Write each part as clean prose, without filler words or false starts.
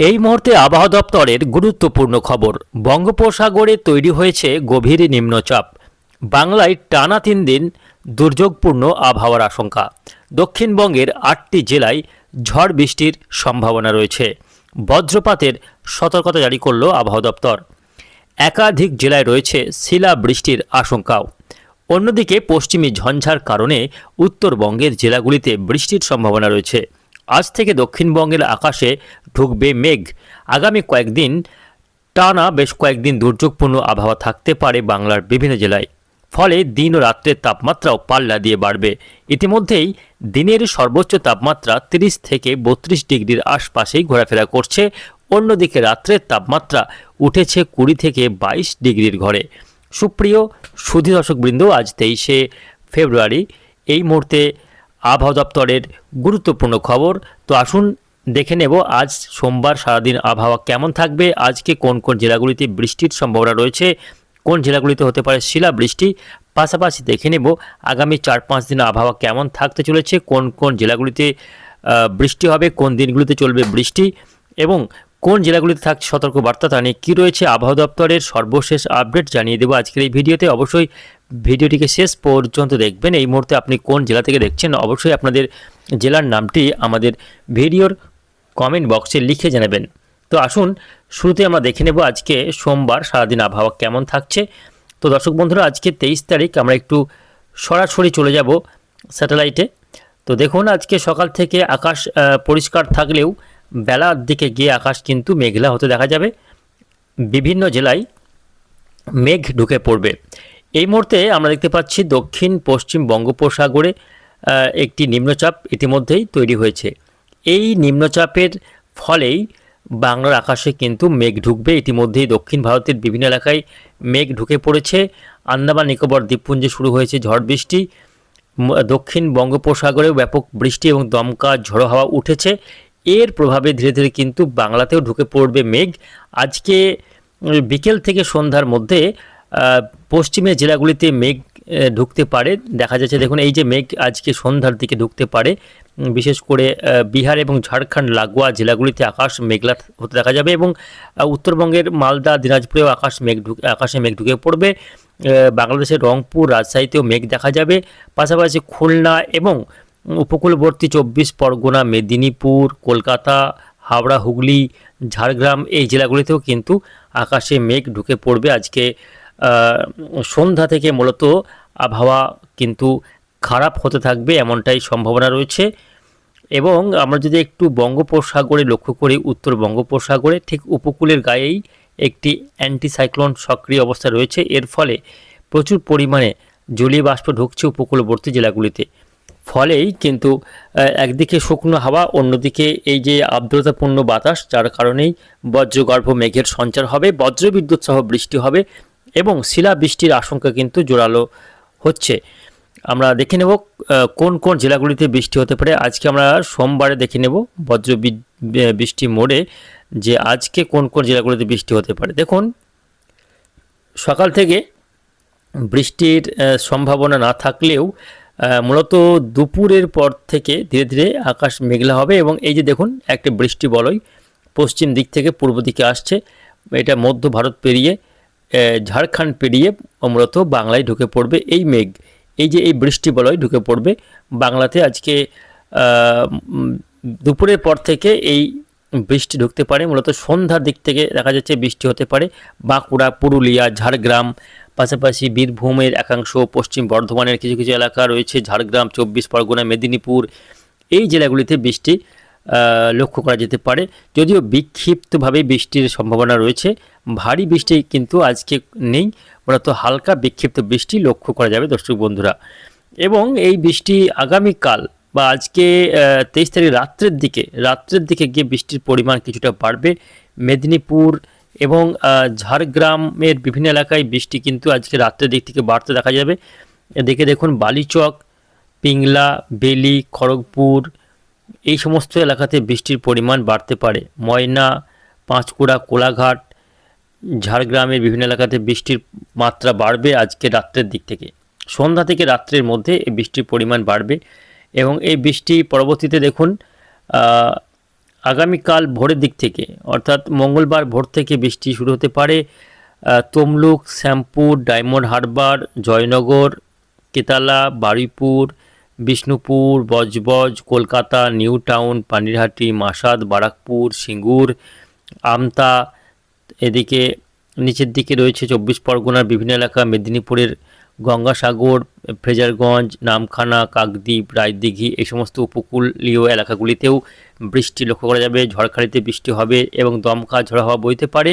এই মুহূর্তে আবহাওয়া দপ্তরের গুরুত্বপূর্ণ খবর। বঙ্গোপসাগরে তৈরি হয়েছে গভীর নিম্নচাপ। বাংলায় টানা 3 দিন দুর্যোগপূর্ণ আবহাওয়ার আশঙ্কা। দক্ষিণবঙ্গের 8টি জেলায় ঝড় বৃষ্টির সম্ভাবনা রয়েছে। বজ্রপাতের সতর্কতা জারি করল আবহাওয়া দপ্তর। একাধিক জেলায় রয়েছে শিলা বৃষ্টির আশঙ্কাও। অন্যদিকে পশ্চিমী ঝঞ্ঝার কারণে উত্তরবঙ্গের জেলাগুলিতে বৃষ্টির সম্ভাবনা রয়েছে। আজ থেকে দক্ষিণবঙ্গের আকাশে ঢুকবে মেঘ। আগামী কয়েকদিন টানা বেশ কয়েকদিন দুর্যোগপূর্ণ আবহাওয়া থাকতে পারে বাংলার বিভিন্ন জেলায়। ফলে দিন ও রাত্রের তাপমাত্রাও পাল্লা দিয়ে বাড়বে। ইতিমধ্যেই দিনের সর্বোচ্চ তাপমাত্রা 30 থেকে 32 ডিগ্রির আশপাশেই ঘোরাফেরা করছে। অন্যদিকে রাত্রের তাপমাত্রা উঠেছে 20 থেকে 22 ডিগ্রির ঘরে। সুপ্রিয় সুধী দর্শকবৃন্দ, আজ 23শে ফেব্রুয়ারি, এই মুহূর্তে আবহাওয়া দপ্তরের গুরুত্বপূর্ণ খবর। তো আসুন দেখে নেব আজ সোমবার সারাদিন আবহাওয়া কেমন থাকবে, আজকে কোন কোন জেলাগুলিতে বৃষ্টির সম্ভাবনা রয়েছে, কোন জেলাগুলিতে হতে পারে শিলা বৃষ্টি। পাশাপাশি দেখে নেব আগামী 4-5 দিন আবহাওয়া কেমন থাকতে চলেছে, কোন কোন জেলাগুলিতে বৃষ্টি হবে, কোন দিনগুলিতে চলবে বৃষ্টি এবং কোন জেলাগুলিতে থাকছে সতর্কবার্তা, তা নিয়ে কী রয়েছে আবহাওয়া দপ্তরের সর্বশেষ আপডেট জানিয়ে দেবো আজকের এই ভিডিওতে। অবশ্যই ভিডিওটিকে শেষ পর্যন্ত দেখবেন। এই মুহূর্তে আপনি কোন জেলা থেকে দেখছেন অবশ্যই আপনাদের জেলার নামটি আমাদের ভিডিওর কমেন্ট বক্সে লিখে জানাবেন। তো আসুন শুরুতে আমরা দেখে নেব আজকে সোমবার সারাদিন আবহাওয়া কেমন থাকছে। তো দর্শক বন্ধুরা, আজকে 23 তারিখ, আমরা একটু সরাসরি চলে যাব স্যাটেলাইটে। তো দেখুন আজকে সকাল থেকে আকাশ পরিষ্কার থাকলেও বেলার দিকে গিয়ে আকাশ কিন্তু মেঘলা হতে দেখা যাবে। বিভিন্ন জেলায় মেঘ ঢুকে পড়বে। এই মুহূর্তে আমরা দেখতে পাচ্ছি দক্ষিণ পশ্চিম বঙ্গোপসাগরে একটি নিম্নচাপ ইতিমধ্যেই তৈরি হয়েছে। এই নিম্নচাপের ফলেই বাংলার আকাশে কিন্তু মেঘ ঢুকবে। ইতিমধ্যেই দক্ষিণ ভারতের বিভিন্ন এলাকায় মেঘ ঢুকে পড়েছে। আন্দামান নিকোবর দ্বীপপুঞ্জে শুরু হয়েছে ঝড় বৃষ্টি। দক্ষিণ বঙ্গোপসাগরেও ব্যাপক বৃষ্টি এবং দমকা ঝড়ো হাওয়া উঠেছে। এর প্রভাবে ধীরে ধীরে কিন্তু বাংলাতেও ঢুকে পড়বে মেঘ। আজকে বিকেল থেকে সন্ধ্যার মধ্যে পশ্চিমের জেলাগুলিতে মেঘ ঢুকতে পারে দেখা যাচ্ছে। দেখুন এই যে মেঘ আজকে সন্ধ্যার দিকে ঢুকতে পারে, বিশেষ করে বিহার এবং ঝাড়খণ্ড লাগোয়া জেলাগুলিতে আকাশ মেঘলা হতে দেখা যাবে এবং উত্তরবঙ্গের মালদা দিনাজপুরেও আকাশে মেঘ ঢুকে পড়বে। বাংলাদেশের রংপুর রাজশাহীতেও মেঘ দেখা যাবে। পাশাপাশি খুলনা এবং উপকূলবর্তী 24 পরগনা, মেদিনীপুর, কলকাতা, হাওড়া, হুগলি, ঝাড়গ্রাম এই জেলাগুলিতেও কিন্তু আকাশে মেঘ ঢুকে পড়বে। আজকে সন্ধ্যা থেকে মূলত আবহাওয়া কিন্তু খারাপ হতে থাকবে এমনটাই সম্ভাবনা রয়েছে। এবং আমরা যদি একটু বঙ্গোপসাগরে লক্ষ্য করি, উত্তর বঙ্গোপসাগরে ঠিক উপকূলের গায়েই একটি অ্যান্টিসাইক্লোন সক্রিয় অবস্থা রয়েছে। এর ফলে প্রচুর পরিমাণে জলীয় বাষ্প ঢুকছে উপকূলবর্তী জেলাগুলিতে। ফলেই কিন্তু একদিকে শুকনো হাওয়া, অন্যদিকে এই যে আর্দ্রতাপূর্ণ বাতাস, যার কারণেই বজ্রগর্ভ মেঘের সঞ্চার হবে, বজ্রবিদ্যুৎ সহ বৃষ্টি হবে এবং শিলা বৃষ্টির আশঙ্কা কিন্তু জোরালো হচ্ছে। আমরা দেখে নেব কোন কোন জেলাগুলিতে বৃষ্টি হতে পারে। আজকে আমরা সোমবারে দেখে নেব বজ্র বৃষ্টি মোড়ে যে আজকে কোন কোন জেলাগুলিতে বৃষ্টি হতে পারে। দেখুন সকাল থেকে বৃষ্টির সম্ভাবনা না থাকলেও মূলত দুপুরের পর থেকে ধীরে ধীরে আকাশ মেঘলা হবে এবং এই যে দেখুন একটা বৃষ্টি বলয় পশ্চিম দিক থেকে পূর্ব দিকে আসছে। এটা মধ্য ভারত পেরিয়ে ঝাড়খণ্ড পেরিয়ে মূলত বাংলায় ঢুকে পড়বে এই মেঘ। এই যে এই বৃষ্টি বলয় ঢুকে পড়বে বাংলাতে আজকে দুপুরের পর থেকে এই বৃষ্টি ঢুকতে পারে। মূলত সন্ধ্যার দিক থেকে দেখা যাচ্ছে বৃষ্টি হতে পারে বাঁকুড়া, পুরুলিয়া, ঝাড়গ্রাম, পাশাপাশি বীরভূমের একাংশ, পশ্চিম বর্ধমানের কিছু কিছু এলাকা রয়েছে, ঝাড়গ্রাম, 24 পরগনা, মেদিনীপুর এই জেলাগুলিতে বৃষ্টি লক্ষ্য করা যেতে পারে। যদিও বিক্ষিপ্তভাবে বৃষ্টির সম্ভাবনা রয়েছে, ভারী বৃষ্টি কিন্তু আজকে নেই, মূলত হালকা বিক্ষিপ্ত বৃষ্টি লক্ষ্য করা যাবে দর্শক বন্ধুরা। এবং এই বৃষ্টি আগামীকাল বা আজকে 23 তারিখ রাত্রের দিকে গিয়ে বৃষ্টির পরিমাণ কিছুটা বাড়বে। মেদিনীপুর এবং ঝাড়গ্রামের বিভিন্ন এলাকায় বৃষ্টি কিন্তু আজকে রাত্রের দিক থেকে বাড়তে দেখা যাবে। এদিকে দেখুন বালিচক, পিংলা, বেলি, খড়গপুর এই সমস্ত এলাকাতে বৃষ্টির পরিমাণ বাড়তে পারে। ময়না, পাঁশকুড়া, কোলাঘাট, ঝাড়গ্রামের বিভিন্ন এলাকাতে বৃষ্টির মাত্রা বাড়বে আজকে রাত্রের দিক থেকে। সন্ধ্যা থেকে রাত্রের মধ্যে এই বৃষ্টির পরিমাণ বাড়বে এবং এই বৃষ্টি পরবর্তীতে দেখুন আগামীকাল ভোরের দিক থেকে অর্থাৎ মঙ্গলবার ভোর থেকে বৃষ্টি শুরু হতে পারে তমলুক, শ্যামপুর, ডায়মন্ড হারবার, জয়নগর, কেতালা, বারুইপুর, বিষ্ণুপুর, বজবজ, কলকাতা, নিউ টাউন, পানিরহাটি, মাসাদ, বারাকপুর, সিঙ্গুর, আমতা। এদিকে নিচের দিকে রয়েছে 24 পরগনার বিভিন্ন এলাকা, মেদিনীপুরের গঙ্গাসাগর, ফ্রেজারগঞ্জ, নামখানা, কাকদ্বীপ, রায়দিঘি এই সমস্ত উপকূলীয় এলাকাগুলিতেও বৃষ্টি লক্ষ্য করা যাবে। ঝড়খালিতে বৃষ্টি হবে এবং দমকা ঝড়ো হাওয়া বইতে পারে।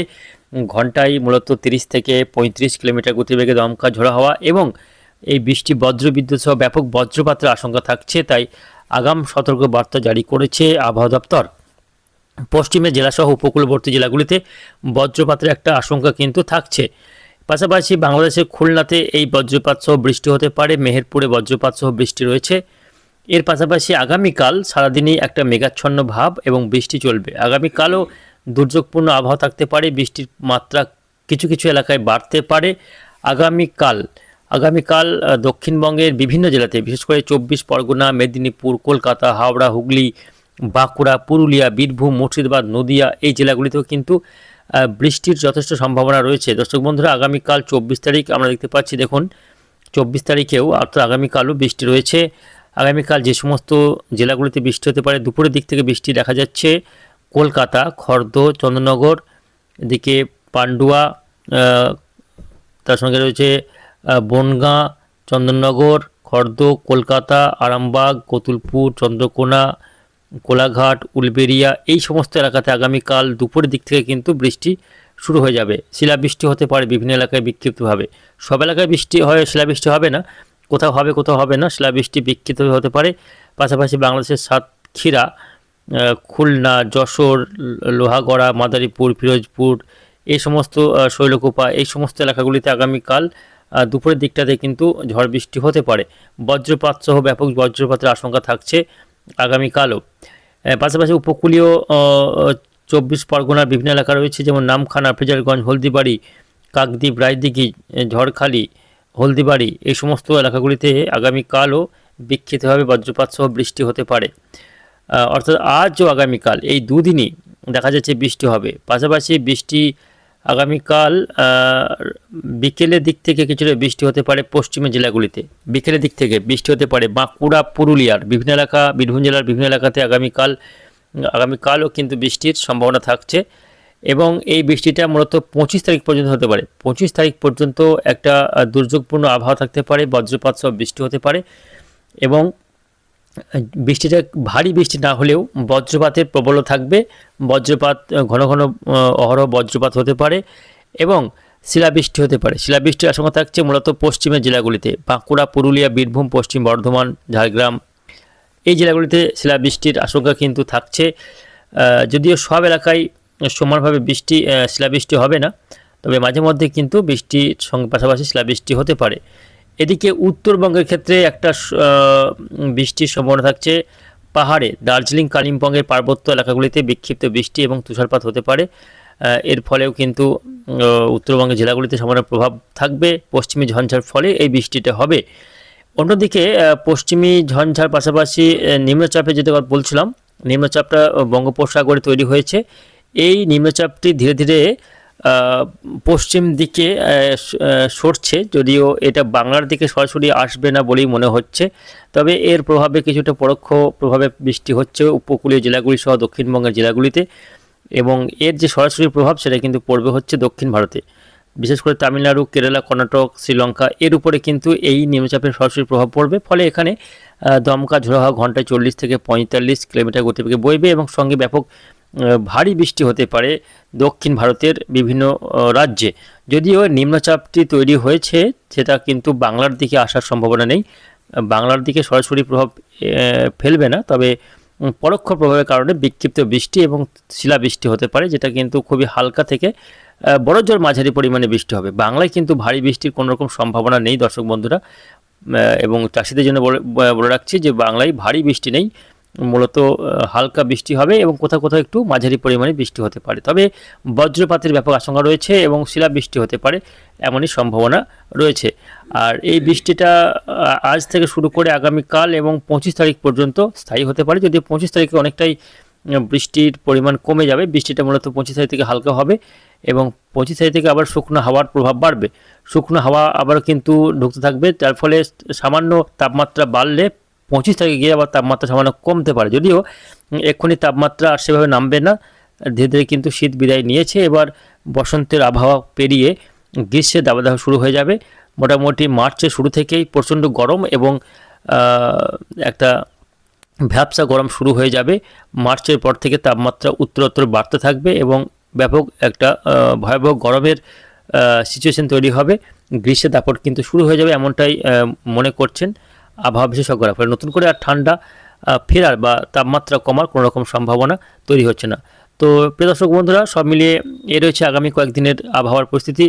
ঘন্টায় মূলত 30 থেকে 35 কিলোমিটার গতিবেগে দমকা ঝড়ো হাওয়া এবং এই বৃষ্টি বজ্রবিদ্যুৎ সহ ব্যাপক বজ্রপাতের আশঙ্কা থাকছে, তাই আগাম সতর্ক বার্তা জারি করেছে আবহাওয়া দপ্তর। পশ্চিমের জেলাসহ উপকূলবর্তী জেলাগুলিতে বজ্রপাতের একটা আশঙ্কা কিন্তু থাকছে। পাশাপাশি বাংলাদেশের খুলনাতে এই বজ্রপাত সহ বৃষ্টি হতে পারে, মেহেরপুরে বজ্রপাত সহ বৃষ্টি রয়েছে। এর পাশাপাশি আগামীকাল সারাদিনই একটা মেঘাচ্ছন্ন ভাব এবং বৃষ্টি চলবে। আগামীকালও দুর্যোগপূর্ণ আবহাওয়া থাকতে পারে, বৃষ্টির মাত্রা কিছু কিছু এলাকায় বাড়তে পারে। আগামীকাল দক্ষিণবঙ্গের বিভিন্ন জেলাতে বিশেষ করে 24 পরগনা, মেদিনীপুর, কলকাতা, হাওড়া, হুগলি, বাঁকুড়া, পুরুলিয়া, বীরভূম, মুর্শিদাবাদ, নদিয়া এই জেলাগুলিতেও কিন্তু বৃষ্টির যথেষ্ট সম্ভাবনা রয়েছে। দর্শক বন্ধুরা, আগামীকাল 24 তারিখ আমরা দেখতে পাচ্ছি, দেখুন 24 তারিখেও অর্থাৎ আগামীকালও বৃষ্টি রয়েছে। আগামীকাল যে সমস্ত জেলাগুলিতে বৃষ্টি হতে পারে, দুপুরের দিক থেকে বৃষ্টি দেখা যাচ্ছে কলকাতা, খর্দ, চন্দননগর, এদিকে পান্ডুয়া, তার সঙ্গে রয়েছে বনগাঁ, চন্দননগর, খর্দ, কলকাতা, আরামবাগ, কতুলপুর, চন্দ্রকোনা, কোলাঘাট, উলবেড়িয়া এই সমস্ত এলাকাতে আগামীকাল দুপুরের দিক থেকে কিন্তু বৃষ্টি শুরু হয়ে যাবে। শিলাবৃষ্টি হতে পারে বিভিন্ন এলাকায় বিক্ষিপ্তভাবে। সব এলাকায় বৃষ্টি হয়, শিলাবৃষ্টি হবে না, কোথাও হবে কোথাও হবে না, শিলাবৃষ্টি বিক্ষিপ্ত হতে পারে। পাশাপাশি বাংলাদেশের সাতক্ষীরা, খুলনা, যশোর, লোহাগড়া, মাদারীপুর, ফিরোজপুর এই সমস্ত শৈলকুপা এই সমস্ত এলাকাগুলিতে আগামীকাল দুপুরের দিকটাতে কিন্তু ঝড় বৃষ্টি হতে পারে। বজ্রপাত সহ ব্যাপক বজ্রপাতের আশঙ্কা থাকছে আগামীকালও। পাশাপাশি উপকূলীয় 24 পরগনার বিভিন্ন এলাকা রয়েছে, যেমন নামখানা, ফ্রেজারগঞ্জ, হলদিবাড়ি, কাকদ্বীপ, রায়দিঘি, ঝড়খালি, হলদিবাড়ি এই সমস্ত এলাকাগুলিতে আগামীকালও বিক্ষিপ্তভাবে বজ্রপাত সহ বৃষ্টি হতে পারে। অর্থাৎ আজ ও আগামীকাল এই দুদিনই দেখা যাচ্ছে বৃষ্টি হবে। পাশাপাশি বৃষ্টি আগামীকাল বিকেলের দিক থেকে কিছুটা বৃষ্টি হতে পারে পশ্চিমের জেলাগুলিতে। বিকেলের দিক থেকে বৃষ্টি হতে পারে বাঁকুড়া, পুরুলিয়ার বিভিন্ন এলাকা, বীরভূম জেলার বিভিন্ন এলাকাতে আগামীকালও কিন্তু বৃষ্টির সম্ভাবনা থাকছে এবং এই বৃষ্টিটা মূলত 25 তারিখ পর্যন্ত হতে পারে। 25 তারিখ পর্যন্ত একটা দুর্যোগপূর্ণ আবহাওয়া থাকতে পারে, বজ্রপাত সহ বৃষ্টি হতে পারে এবং বৃষ্টিটা ভারী বৃষ্টি না হলেও বজ্রপাতের প্রবল থাকবে। বজ্রপাত ঘন ঘন অহরহ বজ্রপাত হতে পারে এবং শিলাবৃষ্টি হতে পারে। শিলাবৃষ্টির আশঙ্কা থাকছে মূলত পশ্চিমের জেলাগুলিতে, বাঁকুড়া, পুরুলিয়া, বীরভূম, পশ্চিম বর্ধমান, ঝাড়গ্রাম এই জেলাগুলিতে শিলাবৃষ্টির আশঙ্কা কিন্তু থাকছে। যদিও সব এলাকায় সমানভাবে শিলাবৃষ্টি হবে না, তবে মাঝে মধ্যে কিন্তু বৃষ্টির সঙ্গে পাশাপাশি শিলাবৃষ্টি হতে পারে। এদিকে উত্তরবঙ্গের ক্ষেত্রে একটা বৃষ্টির সম্ভাবনা থাকছে। পাহাড়ে দার্জিলিং, কালিম্পংয়ের পার্বত্য এলাকাগুলিতে বিক্ষিপ্ত বৃষ্টি এবং তুষারপাত হতে পারে। এর ফলেও কিন্তু উত্তরবঙ্গের জেলাগুলিতে সামান্য প্রভাব থাকবে। পশ্চিমী ঝঞ্ঝার ফলে এই বৃষ্টিটা হবে। অন্যদিকে পশ্চিমী ঝঞ্ঝার পাশাপাশি নিম্নচাপে যেটা বলছিলাম, নিম্নচাপটা বঙ্গোপসাগরে তৈরি হয়েছে। এই নিম্নচাপটি ধীরে ধীরে পশ্চিম দিকে সরছে, যদিও এটা বাংলার দিকে সরাসরি আসবে না বলেই মনে হচ্ছে, তবে এর প্রভাবে কিছুটা পরোক্ষ প্রভাবে বৃষ্টি হচ্ছে উপকূলীয় জেলাগুলি সহ দক্ষিণবঙ্গের জেলাগুলিতে এবং এর যে সরাসরি প্রভাব সেটা কিন্তু পড়বে হচ্ছে দক্ষিণ ভারতে, বিশেষ করে তামিলনাড়ু, কেরালা, কর্ণাটক, শ্রীলঙ্কা এর উপরে কিন্তু এই নিম্নচাপের সরাসরি প্রভাব পড়বে। ফলে এখানে দমকা ঝোড়ো হাওয়া ঘন্টায় 40 থেকে 45 কিলোমিটার গতিবেগে বইবে এবং সঙ্গে ব্যাপক ভারী বৃষ্টি হতে পারে দক্ষিণ ভারতের বিভিন্ন রাজ্যে। যদিও নিম্নচাপটি তৈরি হয়েছে সেটা কিন্তু বাংলার দিকে আসার সম্ভাবনা নেই, বাংলার দিকে সরাসরি প্রভাব ফেলবে না, তবে পরোক্ষ প্রভাবের কারণে বিক্ষিপ্ত বৃষ্টি এবং শিলাবৃষ্টি হতে পারে, যেটা কিন্তু খুবই হালকা থেকে বড়জোর মাঝারি পরিমাণে বৃষ্টি হবে। বাংলায় কিন্তু ভারী বৃষ্টির কোনো রকম সম্ভাবনা নেই দর্শক বন্ধুরা, এবং চাষিদের জন্য বলে রাখছি যে বাংলায় ভারী বৃষ্টি নেই, মূলত হালকা বৃষ্টি হবে এবং কোথাও কোথাও একটু মাঝারি পরিমাণে বৃষ্টি হতে পারে। তবে বজ্রপাতের ব্যাপক আশঙ্কা রয়েছে এবং শিলাবৃষ্টি হতে পারে এমনই সম্ভাবনা রয়েছে। আর এই বৃষ্টিটা আজ থেকে শুরু করে আগামীকাল এবং 25 তারিখ পর্যন্ত স্থায়ী হতে পারে, যদিও 25 তারিখে অনেকটাই বৃষ্টির পরিমাণ কমে যাবে। বৃষ্টিটা মূলত 25 তারিখ থেকে হালকা হবে এবং 25 তারিখ থেকে আবার শুকনো হাওয়ার প্রভাব বাড়বে। শুকনো হাওয়া আবার কিন্তু ঢুকতে থাকবে, যার ফলে সামান্য তাপমাত্রা বাড়লে 25 তারিখে গিয়ে আবার তাপমাত্রা সামান্য কমতে পারে। যদিও এক্ষুনি তাপমাত্রা আর সেভাবে নামবে না, ধীরে ধীরে কিন্তু শীত বিদায় নিয়েছে। এবার বসন্তের আবহাওয়া পেরিয়ে গ্রীষ্মের দাবদাহ শুরু হয়ে যাবে। মোটামুটি মার্চের শুরু থেকেই প্রচণ্ড গরম এবং একটা ভ্যাপসা গরম শুরু হয়ে যাবে। মার্চের পর থেকে তাপমাত্রা উত্তরোত্তর বাড়তে থাকবে এবং ব্যাপক একটা ভয়াবহ গরমের সিচুয়েশন তৈরি হবে। গ্রীষ্মের দাপট কিন্তু শুরু হয়ে যাবে, এমনটাই মনে করছেন আবহাওয়া বিশেষজ্ঞরা। ফলে নতুন করে আর ঠান্ডা ফেরার বা তাপমাত্রা কমার কোনো রকম সম্ভাবনা তৈরি হচ্ছে না। তো প্রিয় দর্শক বন্ধুরা, সব মিলিয়ে এ রয়েছে আগামী কয়েকদিনের আবহাওয়ার পরিস্থিতি।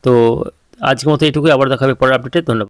তো আজকের মতো এইটুকুই, আবার দেখা হবে পরের আপডেটে। ধন্যবাদ।